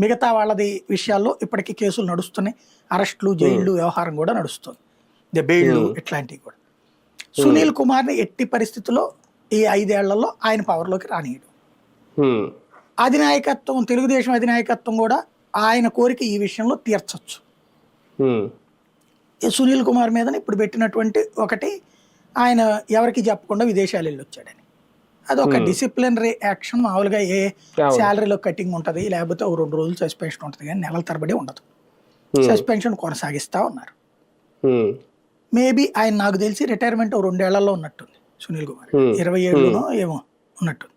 మిగతా వాళ్ళది విషయాల్లో ఇప్పటికీ కేసులు నడుస్తున్నాయి, అరెస్టులు జైళ్లు వ్యవహారం కూడా నడుస్తుంది, బెయిళ్లు ఇట్లాంటివి కూడా. సునీల్ కుమార్ని ఎట్టి పరిస్థితుల్లో ఈ 5 ఏళ్లలో ఆయన పవర్లోకి రానియడు. అధినాయకత్వం, తెలుగుదేశం అధినాయకత్వం కూడా ఆయన కోరిక ఈ విషయంలో తీర్చచ్చు. సునీల్ కుమార్ మీద ఇప్పుడు పెట్టినటువంటి ఒకటి, ఆయన ఎవరికి చెప్పకుండా విదేశాలు వెళ్ళి వచ్చాడని, అదొక డిసిప్లినరీ యాక్షన్. మామూలుగా ఏ శాలరీలో కటింగ్ ఉంటుంది, లేకపోతే 2 రోజులు సస్పెన్షన్ ఉంటుంది, కానీ నెలల తరబడి ఉండదు. సస్పెన్షన్ కొనసాగిస్తా ఉన్నారు. మేబీ ఆయన నాకు తెలిసి రిటైర్మెంట్ 2 ఏళ్లలో ఉన్నట్టుంది సునీల్ కుమార్, 27 ఏమో ఉన్నట్టుంది.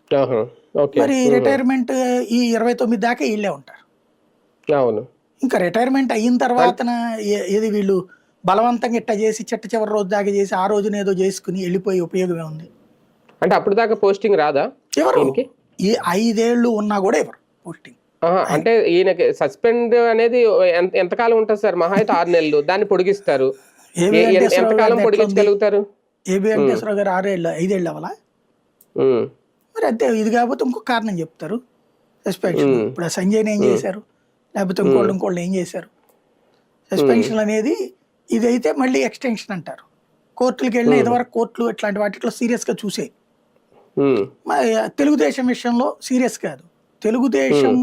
మరి రిటైర్మెంట్ ఈ 29 దాకా వీళ్ళే ఉంటారు. ఇంకా రిటైర్మెంట్ అయిన తర్వాత ఏది వీళ్ళు బలవంతంగా ఇట్ట చేసి చిట్ట చివరి రోజు దాకా చేసి ఆ రోజున ఏదో చేసుకుని వెళ్ళిపోయి ఉపయోగమే ఉంది. అంటే అప్పుడు దాకా పోస్టింగ్ రాదా ఎవరు? ఈ 5 ఏళ్ళు ఉన్నా కూడా ఎవరు పోస్టింగ్? అంటే ఈయనకి సస్పెండ్ అనేది ఎంతకాలం ఉంటుంది సార్? మహా అయితే 6 నెలలు, దాన్ని పొడిగిస్తారు. ఎంతకాలం పొడిగించగలుగుతారు? ఏబి వెంకటేశ్వరరావు గారు 5 ఏళ్ళు అవ్వాలా? మరి అంతే. ఇది కాకపోతే ఇంకొక కారణం చెప్తారు సస్పెన్షన్. ఇప్పుడు సంజయ్ని ఏం చేశారు, లేకపోతే ఇంకోళ్ళు ఏం చేశారు? సస్పెన్షన్ అనేది ఇదైతే మళ్ళీ ఎక్స్టెన్షన్ అంటారు. కోర్టులకు వెళ్ళిన ఇదివరకు కోర్టులు ఇట్లాంటి వాటిలో సీరియస్గా చూసే, తెలుగుదేశం విషయంలో సీరియస్ కాదు. తెలుగుదేశం